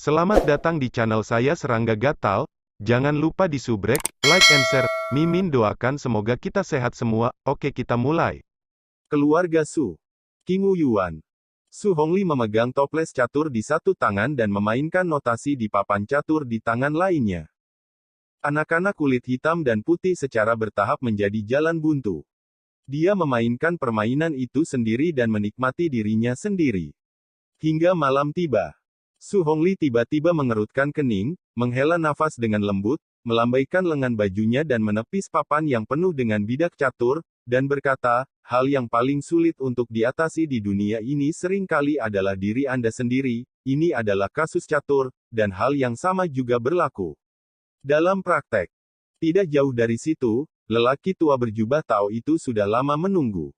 Selamat datang di channel saya Serangga Gatal. Jangan lupa di subrek, like and share. Mimin doakan semoga kita sehat semua. Oke, kita mulai. Keluarga Su. King Wu Yuan. Su Hongli memegang toples catur di satu tangan dan memainkan notasi di papan catur di tangan lainnya. Anak-anak kulit hitam dan putih secara bertahap menjadi jalan buntu. Dia memainkan permainan itu sendiri dan menikmati dirinya sendiri. Hingga malam tiba. Su Hongli tiba-tiba mengerutkan kening, menghela nafas dengan lembut, melambaikan lengan bajunya dan menepis papan yang penuh dengan bidak catur, dan berkata, hal yang paling sulit untuk diatasi di dunia ini seringkali adalah diri Anda sendiri, ini adalah kasus catur, dan hal yang sama juga berlaku dalam praktek. Tidak jauh dari situ, lelaki tua berjubah Tao itu sudah lama menunggu.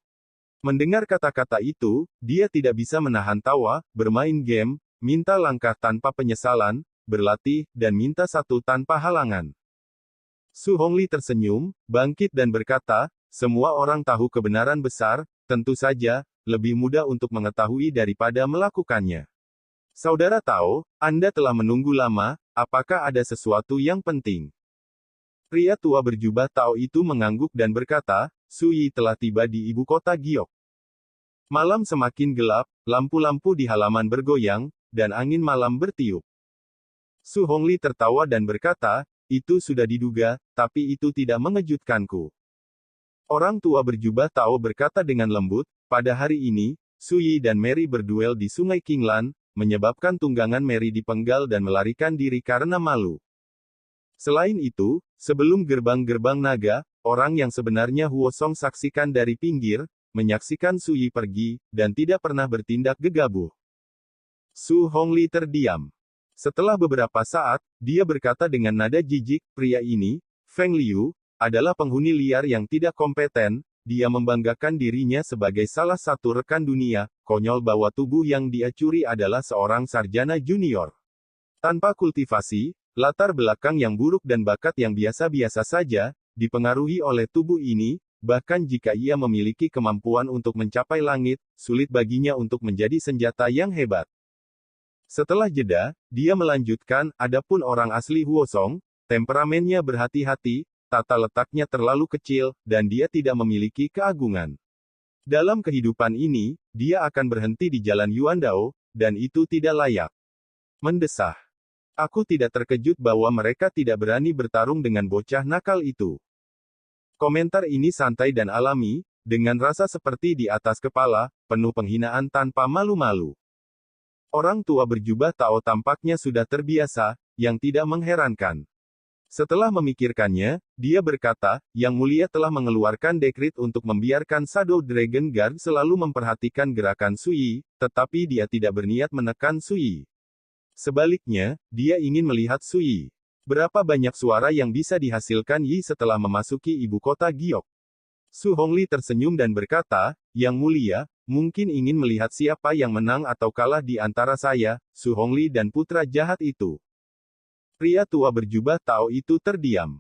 Mendengar kata-kata itu, dia tidak bisa menahan tawa, bermain game, minta langkah tanpa penyesalan, berlatih, dan minta satu tanpa halangan. Su Hongli tersenyum, bangkit dan berkata, semua orang tahu kebenaran besar, tentu saja, lebih mudah untuk mengetahui daripada melakukannya. Saudara Tao, Anda telah menunggu lama, apakah ada sesuatu yang penting? Pria tua berjubah Tao itu mengangguk dan berkata, Su Yi telah tiba di ibu kota Giok. Malam semakin gelap, lampu-lampu di halaman bergoyang, dan angin malam bertiup. Su Hongli tertawa dan berkata, itu sudah diduga, tapi itu tidak mengejutkanku. Orang tua berjubah Tao berkata dengan lembut, pada hari ini, Su Yi dan Mary berduel di sungai Qinglan, menyebabkan tunggangan Mary dipenggal dan melarikan diri karena malu. Selain itu, sebelum gerbang-gerbang naga, orang yang sebenarnya Huo Song saksikan dari pinggir, menyaksikan Su Yi pergi, dan tidak pernah bertindak gegabah. Su Hongli terdiam. Setelah beberapa saat, dia berkata dengan nada jijik, pria ini, Feng Liu, adalah penghuni liar yang tidak kompeten, dia membanggakan dirinya sebagai salah satu rekan dunia, konyol bahwa tubuh yang dia curi adalah seorang sarjana junior. Tanpa kultivasi, latar belakang yang buruk dan bakat yang biasa-biasa saja, dipengaruhi oleh tubuh ini, bahkan jika ia memiliki kemampuan untuk mencapai langit, sulit baginya untuk menjadi senjata yang hebat. Setelah jeda, dia melanjutkan, adapun orang asli Huosong, temperamennya berhati-hati, tata letaknya terlalu kecil, dan dia tidak memiliki keagungan. Dalam kehidupan ini, dia akan berhenti di jalan Yuandao, dan itu tidak layak. Mendesah. Aku tidak terkejut bahwa mereka tidak berani bertarung dengan bocah nakal itu. Komentar ini santai dan alami, dengan rasa seperti di atas kepala, penuh penghinaan tanpa malu-malu. Orang tua berjubah Tao tampaknya sudah terbiasa, yang tidak mengherankan. Setelah memikirkannya, dia berkata, Yang Mulia telah mengeluarkan dekrit untuk membiarkan Shadow Dragon Guard selalu memperhatikan gerakan Su Yi, tetapi dia tidak berniat menekan Su Yi. Sebaliknya, dia ingin melihat Su Yi. Berapa banyak suara yang bisa dihasilkan Yi setelah memasuki ibu kota Giok? Su Hongli tersenyum dan berkata, Yang Mulia, mungkin ingin melihat siapa yang menang atau kalah di antara saya, Su Hongli dan putra jahat itu. Pria tua berjubah Tao itu terdiam.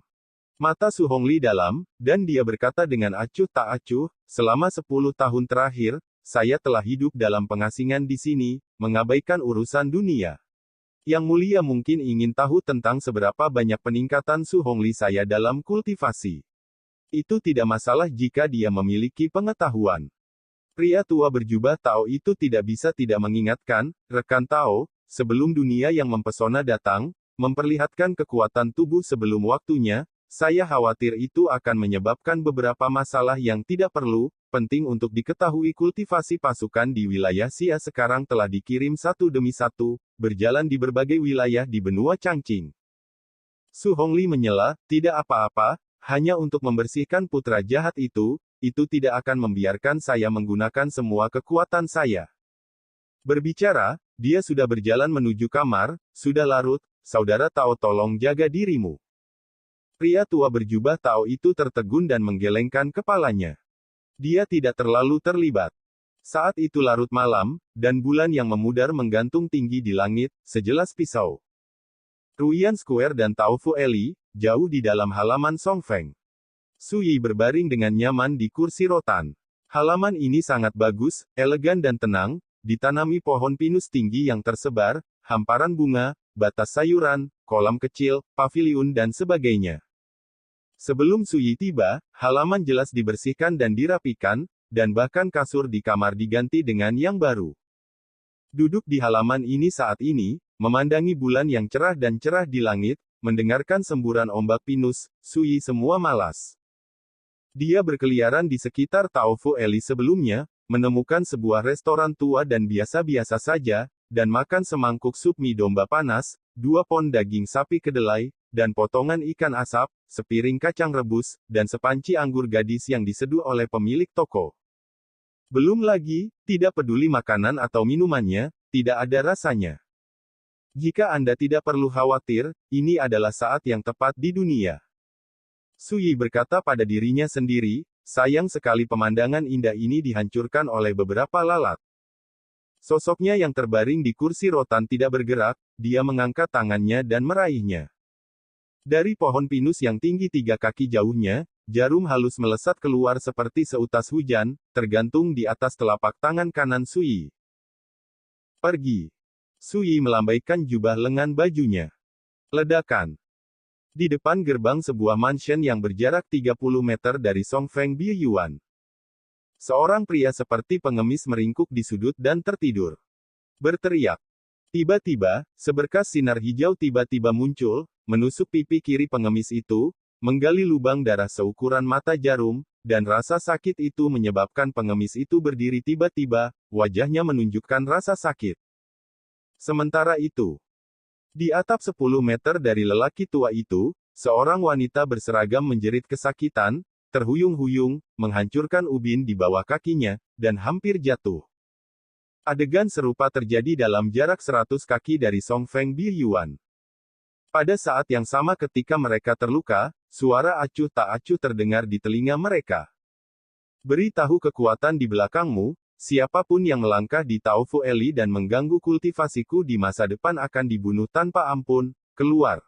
Mata Su Hongli dalam, dan dia berkata dengan acuh tak acuh, selama 10 tahun terakhir, saya telah hidup dalam pengasingan di sini, mengabaikan urusan dunia. Yang Mulia mungkin ingin tahu tentang seberapa banyak peningkatan Su Hongli saya dalam kultivasi. Itu tidak masalah jika dia memiliki pengetahuan. Pria tua berjubah Tao itu tidak bisa tidak mengingatkan, rekan Tao, sebelum dunia yang mempesona datang, memperlihatkan kekuatan tubuh sebelum waktunya, saya khawatir itu akan menyebabkan beberapa masalah yang tidak perlu, penting untuk diketahui kultivasi pasukan di wilayah Xia sekarang telah dikirim satu demi satu, berjalan di berbagai wilayah di benua Changqing. Su Hongli menyela, tidak apa-apa, hanya untuk membersihkan putra jahat itu tidak akan membiarkan saya menggunakan semua kekuatan saya. Berbicara, dia sudah berjalan menuju kamar, sudah larut, saudara Tao tolong jaga dirimu. Pria tua berjubah Tao itu tertegun dan menggelengkan kepalanya. Dia tidak terlalu terlibat. Saat itu larut malam, dan bulan yang memudar menggantung tinggi di langit, sejelas pisau. Ruyan Square dan Tao Fu Eli, jauh di dalam halaman Songfeng. Su Yi berbaring dengan nyaman di kursi rotan. Halaman ini sangat bagus, elegan dan tenang, ditanami pohon pinus tinggi yang tersebar, hamparan bunga, batas sayuran, kolam kecil, paviliun dan sebagainya. Sebelum Sui tiba, halaman jelas dibersihkan dan dirapikan, dan bahkan kasur di kamar diganti dengan yang baru. Duduk di halaman ini saat ini, memandangi bulan yang cerah dan cerah di langit, mendengarkan semburan ombak pinus, Sui semua malas. Dia berkeliaran di sekitar Taofu Eli sebelumnya, menemukan sebuah restoran tua dan biasa-biasa saja, dan makan semangkuk sup mie domba panas, 2 pon daging sapi kedelai, dan potongan ikan asap, sepiring kacang rebus, dan sepanci anggur gadis yang diseduh oleh pemilik toko. Belum lagi, tidak peduli makanan atau minumannya, tidak ada rasanya. Jika Anda tidak perlu khawatir, ini adalah saat yang tepat di dunia. Sui berkata pada dirinya sendiri, sayang sekali pemandangan indah ini dihancurkan oleh beberapa lalat. Sosoknya yang terbaring di kursi rotan tidak bergerak, dia mengangkat tangannya dan meraihnya. Dari pohon pinus yang tinggi 3 kaki jauhnya, jarum halus melesat keluar seperti seutas hujan, tergantung di atas telapak tangan kanan Sui. Pergi. Sui melambaikan jubah lengan bajunya. Ledakan. Di depan gerbang sebuah mansion yang berjarak 30 meter dari Songfeng Bieyuan. Seorang pria seperti pengemis meringkuk di sudut dan tertidur. Berteriak. Tiba-tiba, seberkas sinar hijau tiba-tiba muncul, menusuk pipi kiri pengemis itu, menggali lubang darah seukuran mata jarum, dan rasa sakit itu menyebabkan pengemis itu berdiri tiba-tiba, wajahnya menunjukkan rasa sakit. Sementara itu, di atap 10 meter dari lelaki tua itu, seorang wanita berseragam menjerit kesakitan, terhuyung-huyung, menghancurkan ubin di bawah kakinya, dan hampir jatuh. Adegan serupa terjadi dalam jarak 100 kaki dari Songfeng Bieyuan. Pada saat yang sama ketika mereka terluka, suara acuh tak acuh terdengar di telinga mereka. Beritahu kekuatan di belakangmu, siapapun yang melangkah di Taofu Eli dan mengganggu kultivasiku di masa depan akan dibunuh tanpa ampun, keluar.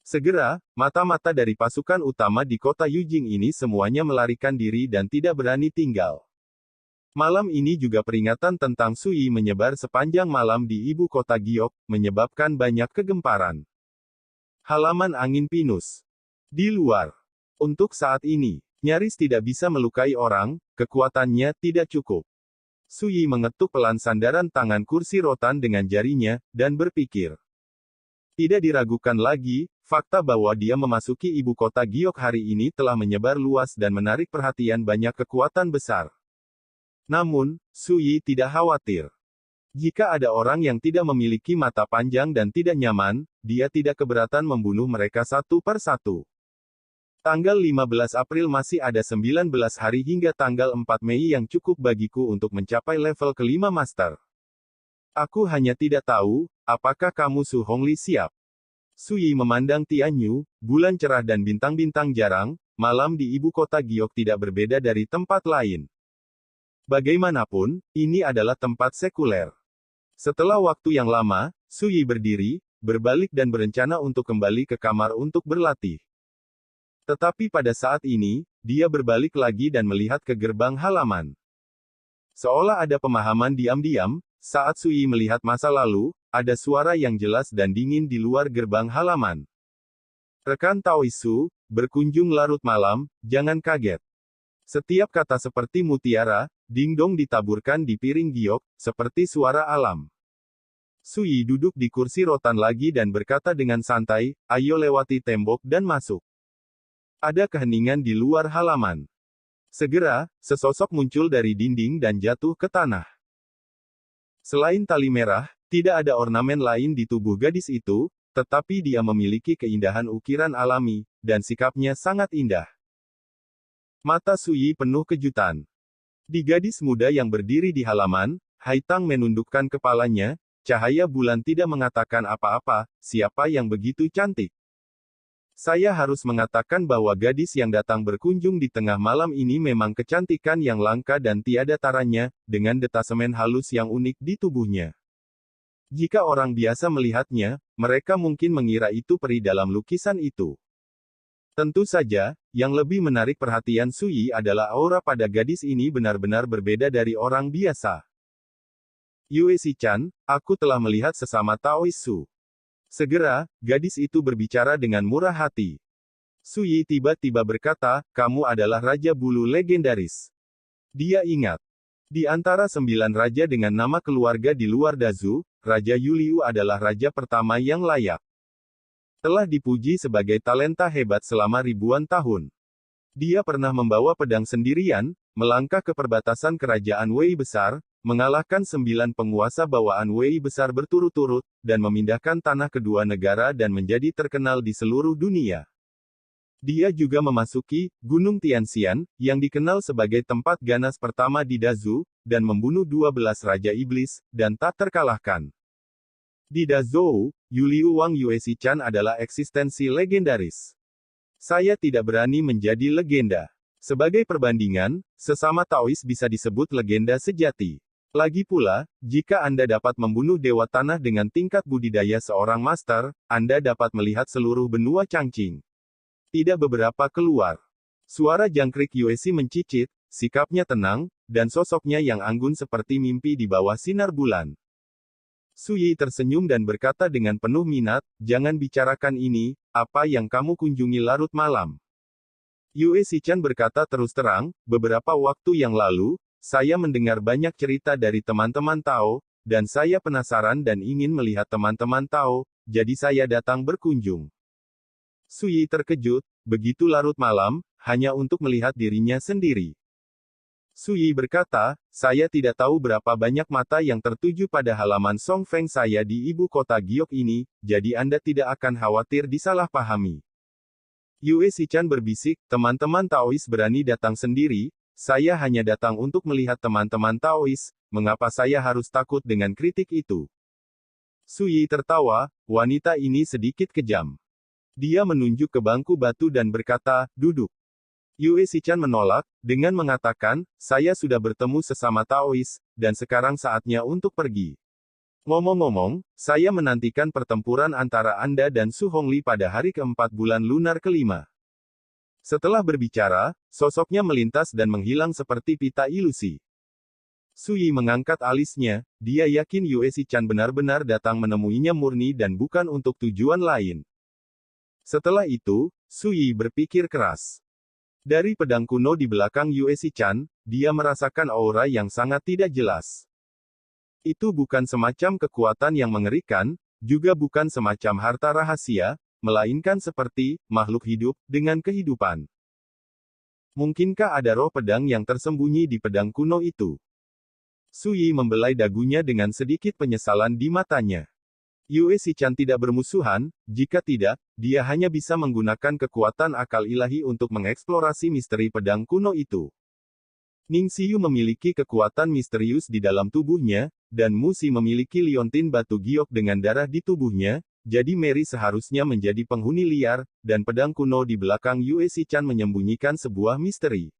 Segera, mata-mata dari pasukan utama di kota Yujing ini semuanya melarikan diri dan tidak berani tinggal. Malam ini juga peringatan tentang Sui menyebar sepanjang malam di ibu kota Giok, menyebabkan banyak kegemparan. Halaman angin pinus. Di luar. Untuk saat ini, nyaris tidak bisa melukai orang, kekuatannya tidak cukup. Sui mengetuk pelan sandaran tangan kursi rotan dengan jarinya, dan berpikir. Tidak diragukan lagi, fakta bahwa dia memasuki ibu kota Giok hari ini telah menyebar luas dan menarik perhatian banyak kekuatan besar. Namun, Sui tidak khawatir. Jika ada orang yang tidak memiliki mata panjang dan tidak nyaman, dia tidak keberatan membunuh mereka satu per satu. Tanggal 15 April masih ada 19 hari hingga tanggal 4 Mei yang cukup bagiku untuk mencapai level kelima master. Aku hanya tidak tahu, apakah kamu Su Hongli siap? Sui memandang Tianyu, bulan cerah dan bintang-bintang jarang, malam di ibu kota Giok tidak berbeda dari tempat lain. Bagaimanapun, ini adalah tempat sekuler. Setelah waktu yang lama, Sui berdiri, berbalik dan berencana untuk kembali ke kamar untuk berlatih. Tetapi pada saat ini, dia berbalik lagi dan melihat ke gerbang halaman. Seolah ada pemahaman diam-diam, saat Sui melihat masa lalu, ada suara yang jelas dan dingin di luar gerbang halaman. Rekan Taoisu, berkunjung larut malam, jangan kaget. Setiap kata seperti mutiara, dingdong ditaburkan di piring giok, seperti suara alam. Sui duduk di kursi rotan lagi dan berkata dengan santai, ayo lewati tembok dan masuk. Ada keheningan di luar halaman. Segera, sesosok muncul dari dinding dan jatuh ke tanah. Selain tali merah, tidak ada ornamen lain di tubuh gadis itu, tetapi dia memiliki keindahan ukiran alami, dan sikapnya sangat indah. Mata Sui penuh kejutan. Di gadis muda yang berdiri di halaman, Haitang menundukkan kepalanya, cahaya bulan tidak mengatakan apa-apa, siapa yang begitu cantik? Saya harus mengatakan bahwa gadis yang datang berkunjung di tengah malam ini memang kecantikan yang langka dan tiada taranya, dengan detasemen halus yang unik di tubuhnya. Jika orang biasa melihatnya, mereka mungkin mengira itu peri dalam lukisan itu. Tentu saja, yang lebih menarik perhatian Sui adalah aura pada gadis ini benar-benar berbeda dari orang biasa. Yue Si-chan, aku telah melihat sesama Taoisu. Segera, gadis itu berbicara dengan murah hati. Su Yi tiba-tiba berkata, kamu adalah Raja Bulu legendaris. Dia ingat. Di antara 9 raja dengan nama keluarga di luar Dazu, Raja Yuliu adalah raja pertama yang layak. Telah dipuji sebagai talenta hebat selama ribuan tahun. Dia pernah membawa pedang sendirian, melangkah ke perbatasan kerajaan Wei besar, mengalahkan 9 penguasa bawaan Wei besar berturut-turut, dan memindahkan tanah kedua negara dan menjadi terkenal di seluruh dunia. Dia juga memasuki Gunung Tianxian, yang dikenal sebagai tempat ganas pertama di Dazu, dan membunuh 12 Raja Iblis, dan tak terkalahkan. Di Dazhou, Yuliu Wang Yuexi-chan adalah eksistensi legendaris. Saya tidak berani menjadi legenda. Sebagai perbandingan, sesama Taois bisa disebut legenda sejati. Lagi pula, jika Anda dapat membunuh Dewa Tanah dengan tingkat budidaya seorang master, Anda dapat melihat seluruh benua Changqing. Tidak beberapa keluar. Suara jangkrik Yuexi mencicit, sikapnya tenang, dan sosoknya yang anggun seperti mimpi di bawah sinar bulan. Su Yi tersenyum dan berkata dengan penuh minat, jangan bicarakan ini, apa yang kamu kunjungi larut malam. Yuexi-chan berkata terus terang, beberapa waktu yang lalu, saya mendengar banyak cerita dari teman-teman Tao, dan saya penasaran dan ingin melihat teman-teman Tao, jadi saya datang berkunjung. Su Yi terkejut, begitu larut malam, hanya untuk melihat dirinya sendiri. Su Yi berkata, saya tidak tahu berapa banyak mata yang tertuju pada halaman Song Feng saya di ibu kota Giok ini, jadi Anda tidak akan khawatir disalahpahami. Yuexi-chan berbisik, teman-teman Taois berani datang sendiri, saya hanya datang untuk melihat teman-teman Taois, mengapa saya harus takut dengan kritik itu? Su Yi tertawa, wanita ini sedikit kejam. Dia menunjuk ke bangku batu dan berkata, duduk. Yuexi-chan menolak, dengan mengatakan, saya sudah bertemu sesama Taois, dan sekarang saatnya untuk pergi. Ngomong-ngomong, saya menantikan pertempuran antara Anda dan Su Hongli pada hari keempat bulan lunar kelima. Setelah berbicara, sosoknya melintas dan menghilang seperti pita ilusi. Su Yi mengangkat alisnya, dia yakin Yuexi-chan benar-benar datang menemuinya murni dan bukan untuk tujuan lain. Setelah itu, Su Yi berpikir keras. Dari pedang kuno di belakang Yuexi-chan, dia merasakan aura yang sangat tidak jelas. Itu bukan semacam kekuatan yang mengerikan, juga bukan semacam harta rahasia, melainkan seperti makhluk hidup dengan kehidupan. Mungkinkah ada roh pedang yang tersembunyi di pedang kuno itu? Su Yi membelai dagunya dengan sedikit penyesalan di matanya. Yuexi-chan tidak bermusuhan, jika tidak, dia hanya bisa menggunakan kekuatan akal ilahi untuk mengeksplorasi misteri pedang kuno itu. Ning Xiyu memiliki kekuatan misterius di dalam tubuhnya, dan Mu Xi memiliki liontin batu giok dengan darah di tubuhnya, jadi Mary seharusnya menjadi penghuni liar, dan pedang kuno di belakang Yuexi-chan menyembunyikan sebuah misteri.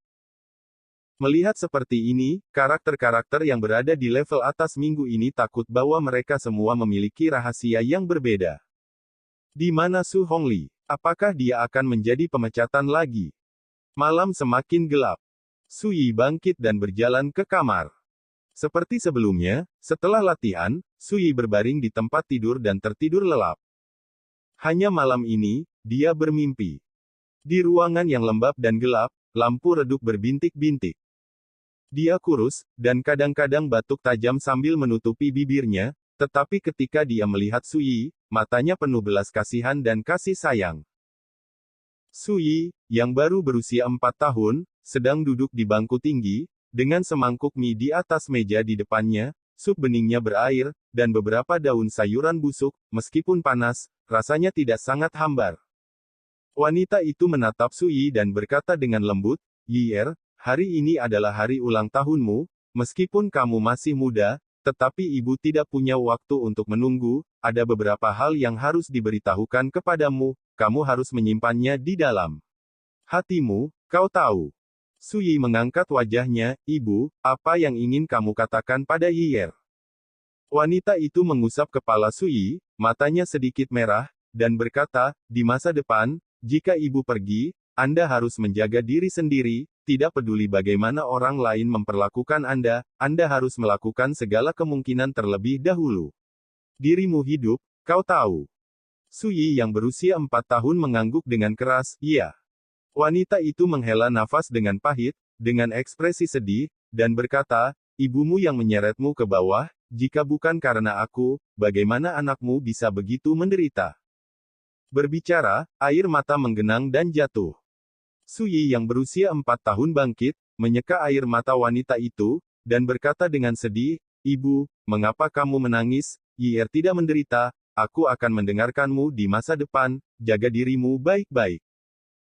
Melihat seperti ini, karakter-karakter yang berada di level atas minggu ini takut bahwa mereka semua memiliki rahasia yang berbeda. Di mana Su Hongli? Apakah dia akan menjadi pemecatan lagi? Malam semakin gelap. Su Yi bangkit dan berjalan ke kamar. Seperti sebelumnya, setelah latihan, Su Yi berbaring di tempat tidur dan tertidur lelap. Hanya malam ini, dia bermimpi. Di ruangan yang lembab dan gelap, lampu redup berbintik-bintik. Dia kurus, dan kadang-kadang batuk tajam sambil menutupi bibirnya, tetapi ketika dia melihat Su Yi, matanya penuh belas kasihan dan kasih sayang. Su Yi, yang baru berusia 4 tahun, sedang duduk di bangku tinggi, dengan semangkuk mie di atas meja di depannya, sup beningnya berair, dan beberapa daun sayuran busuk, meskipun panas, rasanya tidak sangat hambar. Wanita itu menatap Su Yi dan berkata dengan lembut, Yier, hari ini adalah hari ulang tahunmu, meskipun kamu masih muda, tetapi ibu tidak punya waktu untuk menunggu, ada beberapa hal yang harus diberitahukan kepadamu, kamu harus menyimpannya di dalam hatimu, kau tahu. Su Yi mengangkat wajahnya, ibu, apa yang ingin kamu katakan pada Yier? Wanita itu mengusap kepala Su Yi, matanya sedikit merah, dan berkata, di masa depan, jika ibu pergi, Anda harus menjaga diri sendiri, tidak peduli bagaimana orang lain memperlakukan Anda harus melakukan segala kemungkinan terlebih dahulu. Dirimu hidup, kau tahu. Su Yi yang berusia 4 tahun mengangguk dengan keras, iya. Wanita itu menghela nafas dengan pahit, dengan ekspresi sedih, dan berkata, ibumu yang menyeretmu ke bawah, jika bukan karena aku, bagaimana anakmu bisa begitu menderita? Berbicara, air mata menggenang dan jatuh. Su Yi yang berusia 4 tahun bangkit, menyeka air mata wanita itu, dan berkata dengan sedih, Ibu, mengapa kamu menangis? Yier tidak menderita, aku akan mendengarkanmu di masa depan, jaga dirimu baik-baik.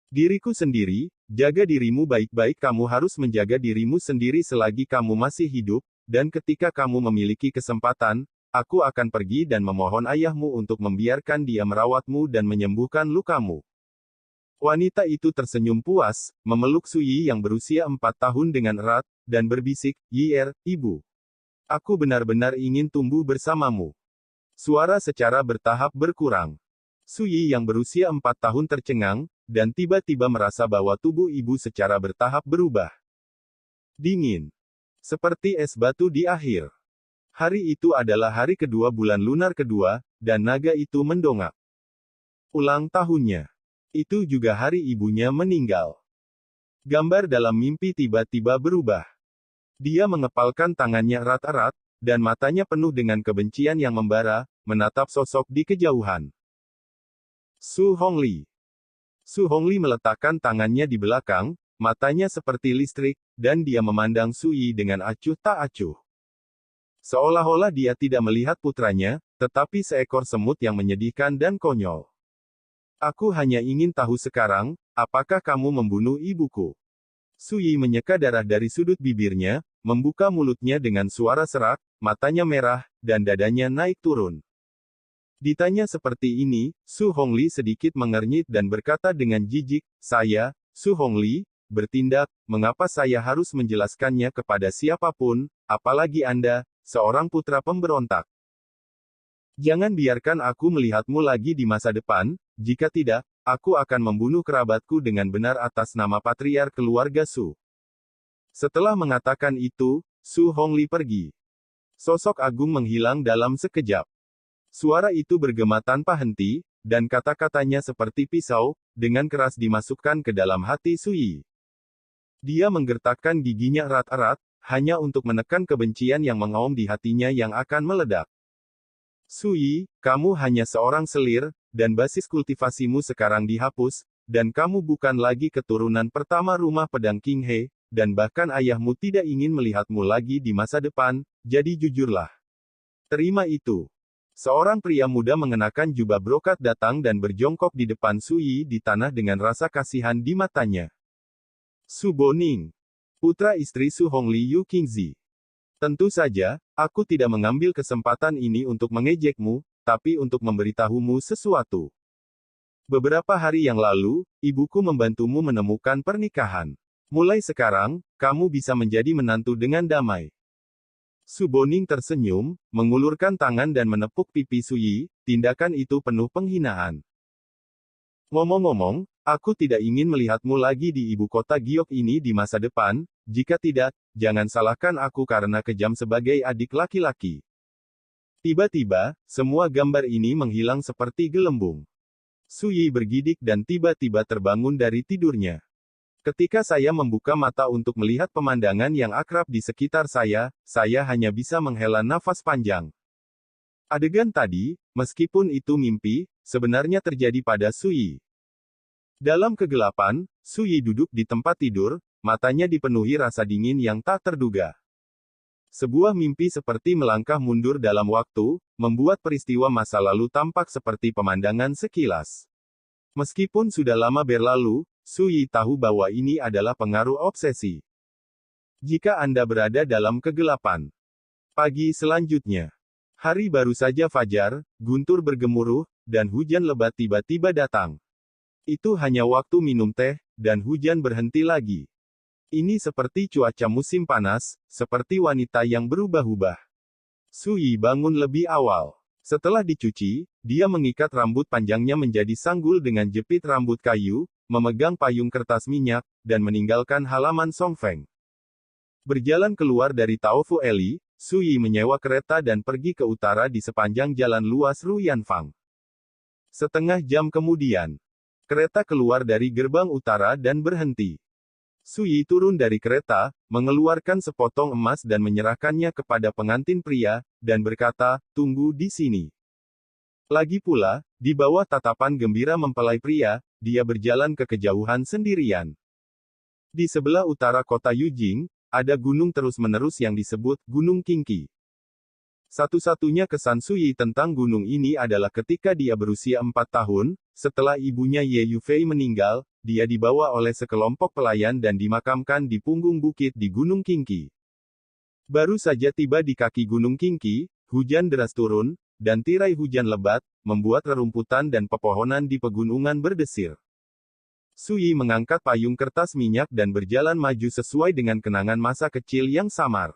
Diriku sendiri, jaga dirimu baik-baik, kamu harus menjaga dirimu sendiri selagi kamu masih hidup, dan ketika kamu memiliki kesempatan, aku akan pergi dan memohon ayahmu untuk membiarkan dia merawatmu dan menyembuhkan lukamu. Wanita itu tersenyum puas, memeluk Su Yi yang berusia 4 tahun dengan erat, dan berbisik, Yier, ibu. Aku benar-benar ingin tumbuh bersamamu. Suara secara bertahap berkurang. Su Yi yang berusia 4 tahun tercengang, dan tiba-tiba merasa bahwa tubuh ibu secara bertahap berubah. Dingin. Seperti es batu di akhir. Hari itu adalah hari kedua bulan lunar kedua, dan naga itu mendongak. Ulang tahunnya. Itu juga hari ibunya meninggal. Gambar dalam mimpi tiba-tiba berubah. Dia mengepalkan tangannya erat-erat, dan matanya penuh dengan kebencian yang membara, menatap sosok di kejauhan. Su Hongli. Su Hongli meletakkan tangannya di belakang, matanya seperti listrik, dan dia memandang Su Yi dengan acuh tak acuh. Seolah-olah dia tidak melihat putranya, tetapi seekor semut yang menyedihkan dan konyol. Aku hanya ingin tahu sekarang, apakah kamu membunuh ibuku? Su Yi menyeka darah dari sudut bibirnya, membuka mulutnya dengan suara serak, matanya merah, dan dadanya naik turun. Ditanya seperti ini, Su Hongli sedikit mengernyit dan berkata dengan jijik, saya, Su Hongli, bertindak, mengapa saya harus menjelaskannya kepada siapapun, apalagi Anda, seorang putra pemberontak. Jangan biarkan aku melihatmu lagi di masa depan, jika tidak, aku akan membunuh kerabatku dengan benar atas nama patriark keluarga Su. Setelah mengatakan itu, Su Hongli pergi. Sosok agung menghilang dalam sekejap. Suara itu bergema tanpa henti, dan kata-katanya seperti pisau, dengan keras dimasukkan ke dalam hati Su Yi. Dia menggertakkan giginya erat-erat, hanya untuk menekan kebencian yang mengaum di hatinya yang akan meledak. Su Yi, kamu hanya seorang selir, dan basis kultivasimu sekarang dihapus, dan kamu bukan lagi keturunan pertama rumah pedang King He, dan bahkan ayahmu tidak ingin melihatmu lagi di masa depan, jadi jujurlah. Terima itu. Seorang pria muda mengenakan jubah brokat datang dan berjongkok di depan Su Yi di tanah dengan rasa kasihan di matanya. Su Boning. Putra istri Su Hongli Yu Qingzi. Tentu saja, aku tidak mengambil kesempatan ini untuk mengejekmu, tapi untuk memberitahumu sesuatu. Beberapa hari yang lalu, ibuku membantumu menemukan pernikahan. Mulai sekarang, kamu bisa menjadi menantu dengan damai. Su Boning tersenyum, mengulurkan tangan dan menepuk pipi Su Yi, tindakan itu penuh penghinaan. Ngomong-ngomong, aku tidak ingin melihatmu lagi di ibu kota giok ini di masa depan, jika tidak, jangan salahkan aku karena kejam sebagai adik laki-laki. Tiba-tiba, semua gambar ini menghilang seperti gelembung. Su Yi bergidik dan tiba-tiba terbangun dari tidurnya. Ketika saya membuka mata untuk melihat pemandangan yang akrab di sekitar saya hanya bisa menghela nafas panjang. Adegan tadi, meskipun itu mimpi, sebenarnya terjadi pada Su Yi. Dalam kegelapan, Su Yi duduk di tempat tidur, matanya dipenuhi rasa dingin yang tak terduga. Sebuah mimpi seperti melangkah mundur dalam waktu, membuat peristiwa masa lalu tampak seperti pemandangan sekilas. Meskipun sudah lama berlalu, Su Yi tahu bahwa ini adalah pengaruh obsesi. Jika Anda berada dalam kegelapan. Pagi selanjutnya. Hari baru saja fajar, guntur bergemuruh, dan hujan lebat tiba-tiba datang. Itu hanya waktu minum teh, dan hujan berhenti lagi. Ini seperti cuaca musim panas, seperti wanita yang berubah-ubah. Su Yi bangun lebih awal. Setelah dicuci, dia mengikat rambut panjangnya menjadi sanggul dengan jepit rambut kayu, memegang payung kertas minyak, dan meninggalkan halaman Songfeng. Berjalan keluar dari Taofu Eli, Su Yi menyewa kereta dan pergi ke utara di sepanjang jalan luas Ruyanfang. Setengah jam kemudian, kereta keluar dari gerbang utara dan berhenti. Su Yi turun dari kereta, mengeluarkan sepotong emas dan menyerahkannya kepada pengantin pria, dan berkata, "Tunggu di sini." Lagi pula, di bawah tatapan gembira mempelai pria, dia berjalan ke kejauhan sendirian. Di sebelah utara kota Yujing, ada gunung terus-menerus yang disebut Gunung Qingqi. Satu-satunya kesan Su Yi tentang gunung ini adalah ketika dia berusia 4 tahun, setelah ibunya Ye Yufei meninggal, dia dibawa oleh sekelompok pelayan dan dimakamkan di punggung bukit di Gunung Qingqi. Baru saja tiba di kaki Gunung Qingqi, hujan deras turun, dan tirai hujan lebat, membuat rerumputan dan pepohonan di pegunungan berdesir. Su Yi mengangkat payung kertas minyak dan berjalan maju sesuai dengan kenangan masa kecil yang samar.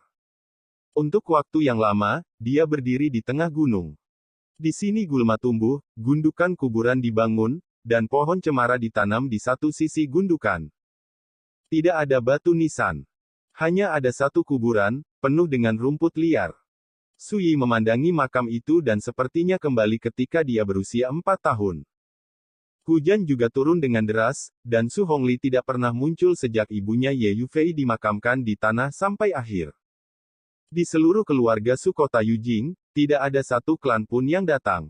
Untuk waktu yang lama, dia berdiri di tengah gunung. Di sini gulma tumbuh, gundukan kuburan dibangun, dan pohon cemara ditanam di satu sisi gundukan. Tidak ada batu nisan. Hanya ada satu kuburan, penuh dengan rumput liar. Su Yi memandangi makam itu dan sepertinya kembali ketika dia berusia 4 tahun. Hujan juga turun dengan deras, dan Su Hongli tidak pernah muncul sejak ibunya Ye Yufei dimakamkan di tanah sampai akhir. Di seluruh keluarga Su kota Yujing, tidak ada satu klan pun yang datang.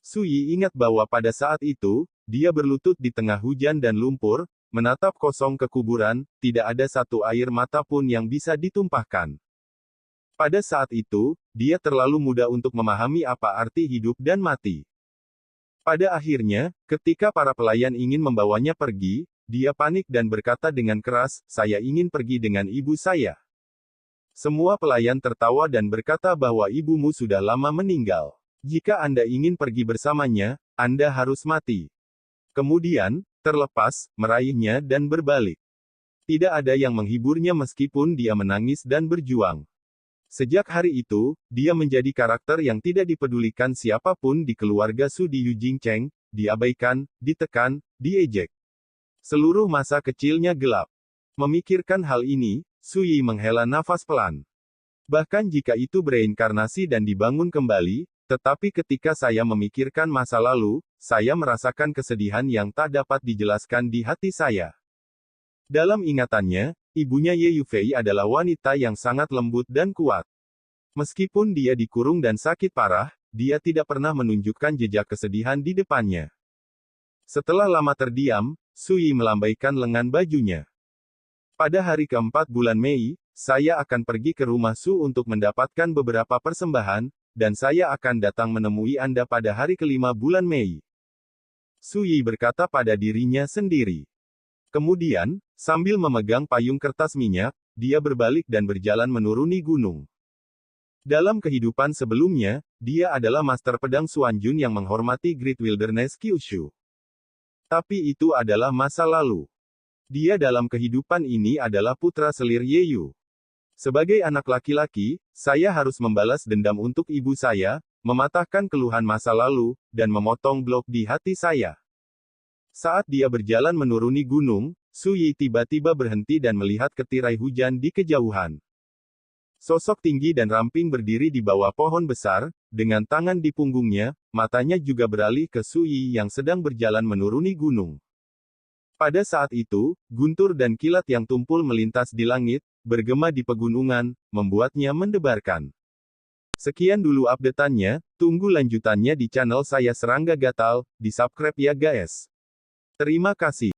Su Yi ingat bahwa pada saat itu, dia berlutut di tengah hujan dan lumpur, menatap kosong ke kuburan, tidak ada satu air mata pun yang bisa ditumpahkan. Pada saat itu, dia terlalu muda untuk memahami apa arti hidup dan mati. Pada akhirnya, ketika para pelayan ingin membawanya pergi, dia panik dan berkata dengan keras, "Saya ingin pergi dengan ibu saya." Semua pelayan tertawa dan berkata bahwa ibumu sudah lama meninggal. Jika Anda ingin pergi bersamanya, Anda harus mati. Kemudian, terlepas, meraihnya dan berbalik. Tidak ada yang menghiburnya meskipun dia menangis dan berjuang. Sejak hari itu, dia menjadi karakter yang tidak dipedulikan siapapun di keluarga Su di Yujing Cheng, diabaikan, ditekan, diejek. Seluruh masa kecilnya gelap. Memikirkan hal ini, Su Yi menghela nafas pelan. Bahkan jika itu bereinkarnasi dan dibangun kembali, tetapi ketika saya memikirkan masa lalu, saya merasakan kesedihan yang tak dapat dijelaskan di hati saya. Dalam ingatannya, ibunya Ye Yufei adalah wanita yang sangat lembut dan kuat. Meskipun dia dikurung dan sakit parah, dia tidak pernah menunjukkan jejak kesedihan di depannya. Setelah lama terdiam, Su Yi melambaikan lengan bajunya. Pada hari keempat bulan Mei, saya akan pergi ke rumah Su untuk mendapatkan beberapa persembahan, dan saya akan datang menemui Anda pada hari kelima bulan Mei. Su Yi berkata pada dirinya sendiri. Kemudian, sambil memegang payung kertas minyak, dia berbalik dan berjalan menuruni gunung. Dalam kehidupan sebelumnya, dia adalah master pedang Xuanjun yang menghormati Great Wilderness Kyushu. Tapi itu adalah masa lalu. Dia dalam kehidupan ini adalah putra selir Yeyu. Sebagai anak laki-laki, saya harus membalas dendam untuk ibu saya, mematahkan keluhan masa lalu, dan memotong blok di hati saya. Saat dia berjalan menuruni gunung, Su Yi tiba-tiba berhenti dan melihat ke tirai hujan di kejauhan. Sosok tinggi dan ramping berdiri di bawah pohon besar, dengan tangan di punggungnya, matanya juga beralih ke Su Yi yang sedang berjalan menuruni gunung. Pada saat itu, guntur dan kilat yang tumpul melintas di langit, bergema di pegunungan, membuatnya mendebarkan. Sekian dulu update-annya, tunggu lanjutannya di channel saya Serangga Gatal, di subscribe ya guys. Terima kasih.